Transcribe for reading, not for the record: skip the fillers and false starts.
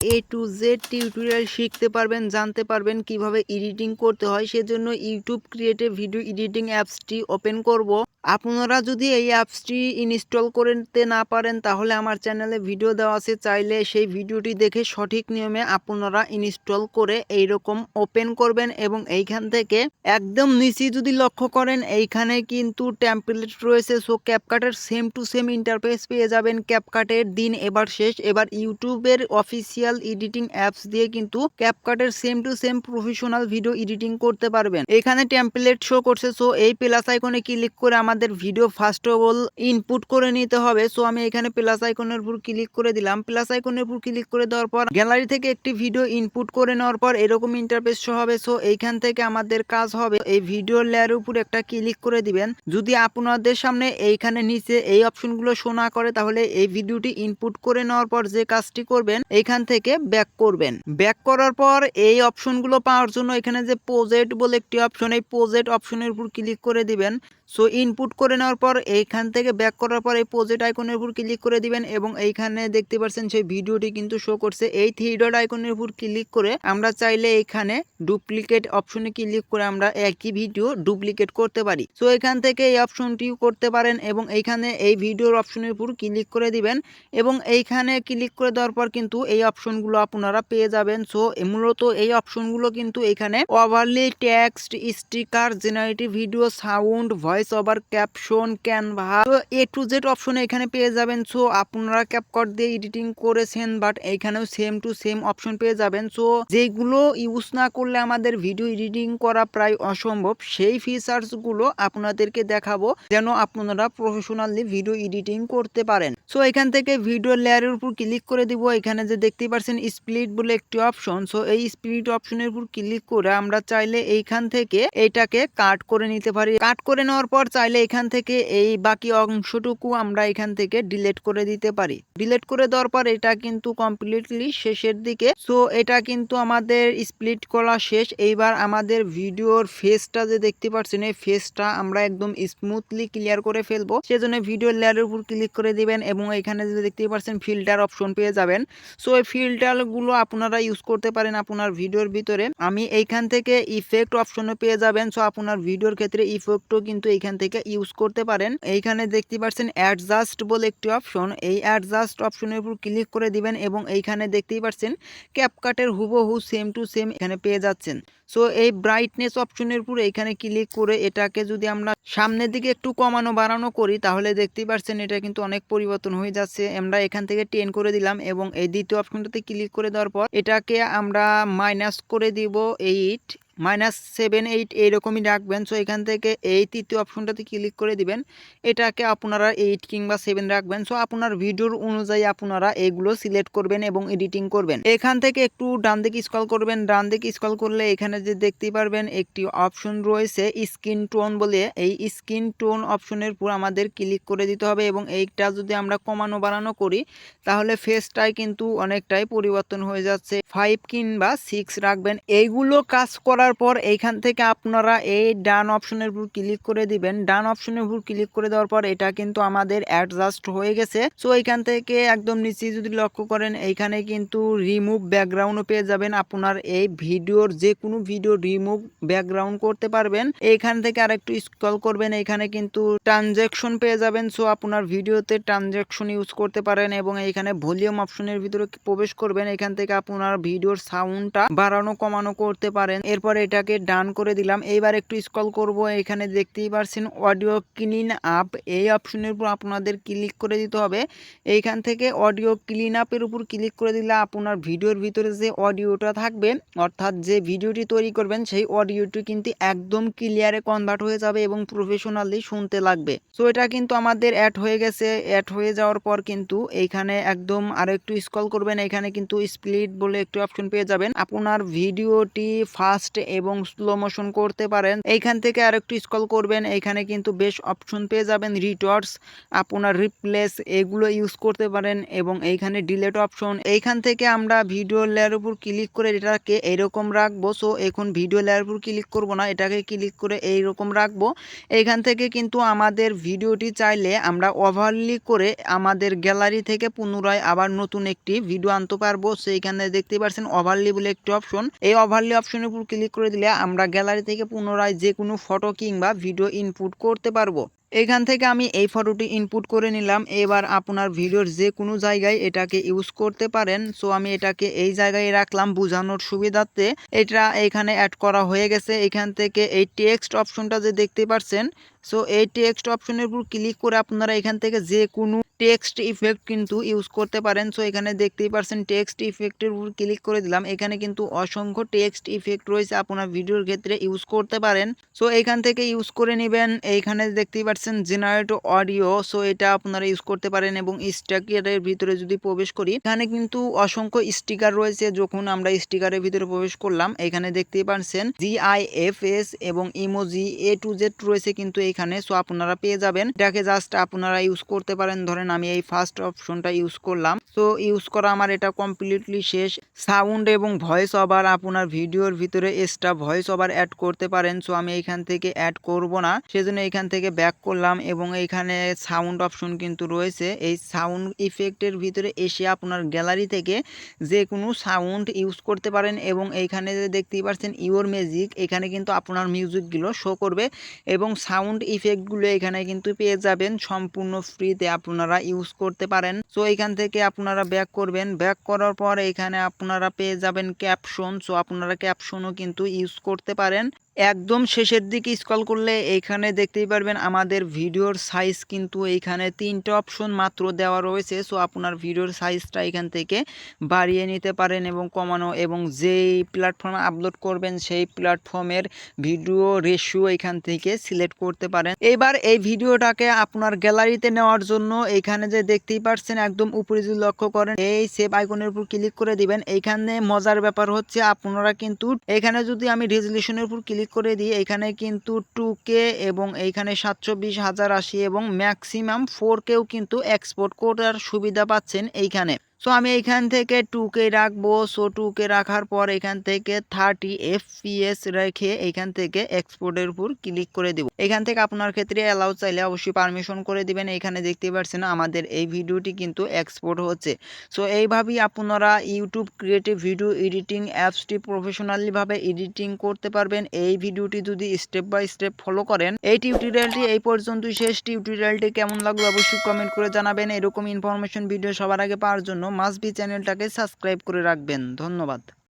To Z tutorial শিখতে পারবেন, জানতে পারবেন কিভাবে এডিটিং করতে হয়। সেজন্য ইউটিউব ক্রিয়েটিভ ভিডিও এডিটিং অ্যাপসটি ওপেন করব। আপনারা যদি এই অ্যাপসটি ইনস্টল করতে না পারেন তাহলে আমার চ্যানেলে ভিডিও দেওয়া আছে, চাইলে সেই ভিডিওটি দেখে সঠিক নিয়মে আপনারা ইনস্টল করে এইরকম ওপেন করবেন। এবং এইখান থেকে একদম নিচে যদি লক্ষ্য করেন এইখানে কিন্তু টেমপ্লেট রয়েছে। সো ক্যাপকাটের সেম টু সেম ইন্টারফেস পেয়ে যাবেন। ক্যাপকাটের দিন এবার শেষ, এবার ইউটিউবের অফিসিয়াল এডিটিং অ্যাপস দিয়ে কিন্তু ক্যাপকাটের same to same professional video editing করতে পারবেন। এখানে টেমপ্লেট শো করছে, সো এই প্লাস আইকনে ক্লিক করে আমাদের video first of all input করে নিতে হবে। সো আমি এখানে প্লাস আইকনের উপর ক্লিক করে দিলাম। প্লাস আইকনের উপর ক্লিক করে দেওয়ার পর গ্যালারি থেকে একটি ভিডিও ইনপুট করে নেওয়ার পর এরকম ইন্টারফেস শো হবে। সো এইখান থেকে আমাদের কাজ হবে এই ভিডিও লেয়ারের উপর একটা ক্লিক করে দিবেন। যদি আপনাদের সামনে এইখানে নিচে এই অপশনগুলো শো না করে তাহলে এই ভিডিওটি ইনপুট করে নেওয়ার পর যে কাজটি করবেন এইখান থেকে ব্যাক করবেন। ব্যাক করার পর এই অপশনগুলো পাওয়ার জন্য এখানে যে প্রজেক্ট বলে একটি অপশন, এই প্রজেক্ট অপশনের উপর ক্লিক করে দিবেন। সো ইনপুট করে নেওয়ার পর এইখান থেকে ব্যাক করার পর এই প্রজেক্ট আইকনের উপর ক্লিক করে দিবেন এবং এইখানে দেখতে পাচ্ছেন সেই ভিডিওটি কিন্তু শো করছে। এই থ্রি ডট আইকনের উপর ক্লিক করে আমরা চাইলে এইখানে ডুপ্লিকেট অপশনে ক্লিক করে আমরা একই ভিডিও ডুপ্লিকেট করতে পারি। সো এখান থেকে এই অপশনটিও করতে পারেন এবং এইখানে এই ভিডিওর অপশনের উপর ক্লিক করে দিবেন এবং এইখানে ক্লিক করে দেওয়ার পর কিন্তু এই অপশনগুলো আপনারা পেয়ে যাবেন। সো মূলত এই অপশনগুলো কিন্তু এখানে overlay text, sticker, generative video, sound, voice over, caption, canvas, A to Z option এখানে পেয়ে যাবেন। সো আপনারা ক্যাপকাট দিয়ে এডিটিং করেছেন বাট এইখানেও সেম টু সেম অপশন পেয়ে যাবেন। সো যেগুলো ইউজ না করলে আমাদের ভিডিও এডিটিং করা প্রায় অসম্ভব, সেই ফিচার্স গুলো আপনাদেরকে দেখাবো যেন আপনারা প্রফেশনালি ভিডিও এডিটিং করতে পারেন। সো এখান থেকে ভিডিও লেয়ারের উপর ক্লিক করে দিব। এখানে যে দেখতে পাচ্ছেন স্প্লিট বলে একটি অপশন, সো এই স্প্লিট অপশনের উপর ক্লিক করে আমরা চাইলে এইখান থেকে এইটাকে কাট করে নিতে পারি। কাট করে নেওয়ার পর চাইলে এখান থেকে এই বাকি অংশটুকু আমরা এখান থেকে ডিলিট করে দিতে পারি। ডিলিট করে দেওয়ার পর এটা কিন্তু কমপ্লিটলি শেষের দিকে। সো এটা কিন্তু আমাদের স্প্লিট করা শেষ। এইবার আমাদের ভিডিওর ফেসটা যে দেখতে পাচ্ছেন এই ফেসটা আমরা একদম স্মুথলি ক্লিয়ার করে ফেলবো। সেজন্য ভিডিও লেয়ারের উপর ক্লিক করে দিবেন এবং এখানে যে দেখতে পাচ্ছেন ফিল্টার অপশন পেয়ে যাবেন। সো এই ফিল্টার গুলো আপনারা ইউজ করতে পারেন আপনার ভিডিওর ভিতরে। আমি এইখান থেকে ইফেক্ট অপশনে পেয়ে যাবেন। সো আপনার ভিডিওর ক্ষেত্রে ইফেক্টও কিন্তু এইখান থেকে ইউজ করতে পারেন। এইখানে দেখতে পাচ্ছেন অ্যাডজাস্ট বলে একটি অপশন, এই অ্যাডজাস্ট অপশনের উপর ক্লিক করে দিবেন এবং এইখানে দেখতেই পাচ্ছেন ক্যাপকাটের হুবহু সেম টু সেম এখানে পেয়ে যাচ্ছেন। সো এই ব্রাইটনেস অপশনের উপর এইখানে ক্লিক করে এটাকে যদি আমরা সামনের দিকে একটু কমানো বাড়ানো করি তাহলে দেখতেই পাচ্ছেন এটা কিন্তু অনেক পরিবর্তন হয়ে যাচ্ছে। আমরা এখান থেকে 10 করে দিলাম এবং এই দ্বিতীয় অপশনটাতে ক্লিক করে দেওয়ার পর এটাকে আমরা মাইনাস করে দিব 8, -7, 8 এইরকমই রাখবেন। সো এখান থেকে এই তৃতীয় অপশনটাতে ক্লিক করে দিবেন, এটাকে আপনারা 8 কিংবা 7 রাখবেন। সো আপনার ভিডিওর অনুযায়ী আপনারা এগুলো সিলেক্ট করবেন এবং এডিটিং করবেন। এখান থেকে একটু ডান দিকে স্ক্রল করবেন। ডান দিকে স্ক্রল করলে এখানে যে দেখতে পারবেন একটি অপশন রয়েছে স্কিন টোন বলে, এই স্কিন টোন অপশনের উপর আমাদের ক্লিক করে দিতে হবে এবং এইটা যদি আমরা কমানো বাড়ানো করি তাহলে ফেসটাই কিন্তু অনেকটাই পরিবর্তন হয়ে যাচ্ছে। 5 কিংবা 6 রাখবেন। এইগুলো কাজ করার পর এইখান থেকে আপনারা এই ডান অপশনের উপর ক্লিক করে দিবেন। ডান অপশনের উপর ক্লিক করে দেওয়ার পর এটা কিন্তু আমাদের অ্যাডজাস্ট হয়ে গেছে। সো এইখান থেকে একদম নিচে যদি লক্ষ্য করেন এইখানে কিন্তু রিমুভ ব্যাকগ্রাউন্ডও পেয়ে যাবেন। আপনার এই ভিডিওর যে কোনো ভিডিও রিমুভ ব্যাকগ্রাউন্ড করতে পারবেন। এইখান থেকে আরেকটু স্ক্রল করবেন, এখানে কিন্তু ট্রানজ্যাকশন পেয়ে যাবেন। সো আপনার ভিডিওতে ট্রানজ্যাকশন ইউজ করতে পারেন এবং এইখানে ভলিউম অপশনের ভিতরে প্রবেশ করবেন। এখান থেকে আপনার ভিডিওর সাউন্ডটা বাড়ানো কমানো করতে পারেন। এরপর এটাকে ডান করে দিলাম। এইবার একটু স্ক্রল করব, এখানে দেখতেই পাচ্ছেন অডিও ক্লিন আপ, এই অপশনের উপর আপনাদের ক্লিক করে দিতে হবে। এইখান থেকে অডিও ক্লিন আপের উপর ক্লিক করে দিলে আপনার ভিডিওর ভিতরে যে অডিওটা থাকবে অর্থাৎ যে ভিডিওটি তৈরি করবেন সেই অডিওটি কিন্তু একদম ক্লিয়ারে কনভার্ট হয়ে যাবে এবং প্রফেশনালি শুনতে লাগবে। সো এটা কিন্তু আমাদের অ্যাড হয়ে গেছে। অ্যাড হয়ে যাওয়ার পর কিন্তু এইখানে একদম আরেকটু স্ক্রল করবেন, এখানে কিন্তু স্প্লিট বলে একটি অপশন পেয়ে যাবেন। আপনার ভিডিওটি ফার্স্ট এবং স্লো মোশন করতে পারেন। এইখান থেকে আরেকটু স্ক্রল করবেন, এখানে কিন্তু বেশ অপশন পেয়ে যাবেন, রিটর্স, আপনার রিপ্লেস, এগুলো ইউজ করতে পারেন এবং এইখানে ডিলেট অপশন। এইখান থেকে আমরা ভিডিও লেয়ার উপর ক্লিক করে এটাকে এইরকম রাখবো। সো এখন ভিডিও লেয়ার উপর ক্লিক করব না, এটাকে ক্লিক করে এইরকম রাখবো। এইখান থেকে কিন্তু আমাদের ভিডিওটি চাইলে আমরা ওভারলি করে আমাদের গ্যালারি থেকে পুনরায় আবার নতুন একটি ভিডিও আনতে পারবো। সেইখানে দেখতে পাচ্ছেন ওভারলি বলে একটি অপশন, এই ওভারলি অপশনের উপর ক্লিক করে দিলে আমরা গ্যালারি থেকে পুনরায় যে কোনো ফটো কিংবা ভিডিও ইনপুট করতে পারবো। এখান থেকে আমি এই ফটোটি ইনপুট করে নিলাম। এবার আপনার ভিডিওর যে কোনো জায়গায় এটাকে ইউজ করতে পারেন। সো আমি এটাকে এই জায়গায় রাখলাম বোঝানোর সুবিধার্থে। এটা এখানে অ্যাড করা হয়ে গেছে। এখান থেকে এই টেক্সট অপশনটা যে দেখতে পাচ্ছেন, সো এই টেক্সট অপশনের উপর ক্লিক করে আপনারা এখান থেকে যে কোনো টেক্সট ইফেক্ট কিন্তু ইউজ করতে পারেন। সো এখানে দেখতেই পাচ্ছেন টেক্সট ইফেক্টের উপর ক্লিক করে দিলাম। এখানে কিন্তু অসংখ্য টেক্সট ইফেক্ট রয়েছে, আপনার ভিডিওর ক্ষেত্রে ইউজ করতে পারেন। সো এখান থেকে ইউজ করে নেবেন। এইখানে দেখতেই পাচ্ছেন জেনারেট অডিও, সো এটা আপনারা ইউজ করতে পারেন। এবং স্টিকারের ভিতরে যদি প্রবেশ করি, এখানে কিন্তু অসংখ্য স্টিকার রয়েছে। যখন আমরা স্টিকারের ভিতরে প্রবেশ করলাম, এখানে দেখতেই পাচ্ছেন GIFs এবং ইমোজি A to Z রয়েছে কিন্তু এখানে। সো আপনারা পেয়ে যাবেন, এটাকে জাস্ট আপনারা ইউজ করতে পারেন। ধরেন আমি এই ফার্স্ট অপশনটা ইউজ করলাম। সো ইউজ করা আমার এটা কমপ্লিটলি শেষ। সাউন্ড এবং ভয়েস ওভার, আপনার ভিডিওর ভিতরে এক্সট্রা ভয়েস ওভার অ্যাড করতে পারেন। সো আমি এখান থেকে অ্যাড করব না, সেজন্য এখান থেকে ব্যাক করলাম এবং এইখানে সাউন্ড অপশন কিন্তু রয়েছে। এই সাউন্ড ইফেক্টের ভিতরে এসে আপনার গ্যালারি থেকে যে কোনো সাউন্ড ইউজ করতে পারেন। এবং এইখানে যে দেখতেই পাচ্ছেন ইওর মিউজিক, এখানে কিন্তু আপনার মিউজিকগুলো শো করবে এবং সাউন্ড ইফেক্টগুলো এখানে কিন্তু পেয়ে যাবেন সম্পূর্ণ ফ্রিতে, আপনারা ইউজ করতে পারেন। সো এখান থেকে আপনারা ব্যাক করবেন। ব্যাক করার পর এখানে আপনারা পেয়ে যাবেন ক্যাপশন। সো আপনারা ক্যাপশনও কিন্তু ইউজ করতে পারেন। একদম শেষের দিকে স্ক্রল করলে এইখানে দেখতেই পারবেন আমাদের ভিডিওর সাইজ কিন্তু এইখানে 3টে অপশন মাত্র দেওয়া রয়েছে। সো আপনার ভিডিওর সাইজটা এখান থেকে বাড়িয়ে নিতে পারেন এবং কমানো, এবং যেই প্ল্যাটফর্মে আপলোড করবেন সেই প্ল্যাটফর্মের ভিডিও রেশিও এখান থেকে সিলেক্ট করতে পারেন। এবার এই ভিডিওটাকে আপনার গ্যালারিতে নেওয়ার জন্য এখানে যে দেখতেই পাচ্ছেন একদম উপরে যদি লক্ষ্য করেন, এই সেভ আইকনের উপর ক্লিক করে দিবেন। এইখানে মজার ব্যাপার হচ্ছে আপনারা কিন্তু এখানে যদি আমি রেজলিউশনের উপর ক্লিক করে দিই, এখানে কিন্তু 2K এবং এইখানে 720,080 এবং ম্যাক্সিমাম 4Kও কিন্তু এক্সপোর্ট করার সুবিধা পাচ্ছেন এইখানে। সো আমি এইখান থেকে 2K রাখবো। সো 2K রাখার পর এখান থেকে 30 FPS রেখে এইখান থেকে এক্সপোর্টের উপর ক্লিক করে দিব। এখান থেকে আপনার ক্ষেত্রে অ্যালাউ চাইলে অবশ্যই পারমিশন করে দিবেন। এখানে দেখতে পাচ্ছেন আমাদের এই ভিডিওটি কিন্তু এক্সপোর্ট হচ্ছে। সো এইভাবেই আপনারা ইউটিউব ক্রিয়েটিভ ভিডিও এডিটিং অ্যাপসটি প্রফেশনালিভাবে এডিটিং করতে পারবেন। এই ভিডিওটি যদি স্টেপ বাই স্টেপ ফলো করেন। এই টিউটোরিয়ালটি এই পর্যন্তই শেষ। টিউটোরিয়ালটি কেমন লাগলো অবশ্যই কমেন্ট করে জানাবেন। এরকম ইনফরমেশন ভিডিও সবার আগে পাওয়ার জন্য মাস্ট বি চ্যানেলটাকে সাবস্ক্রাইব করে রাখবেন। ধন্যবাদ।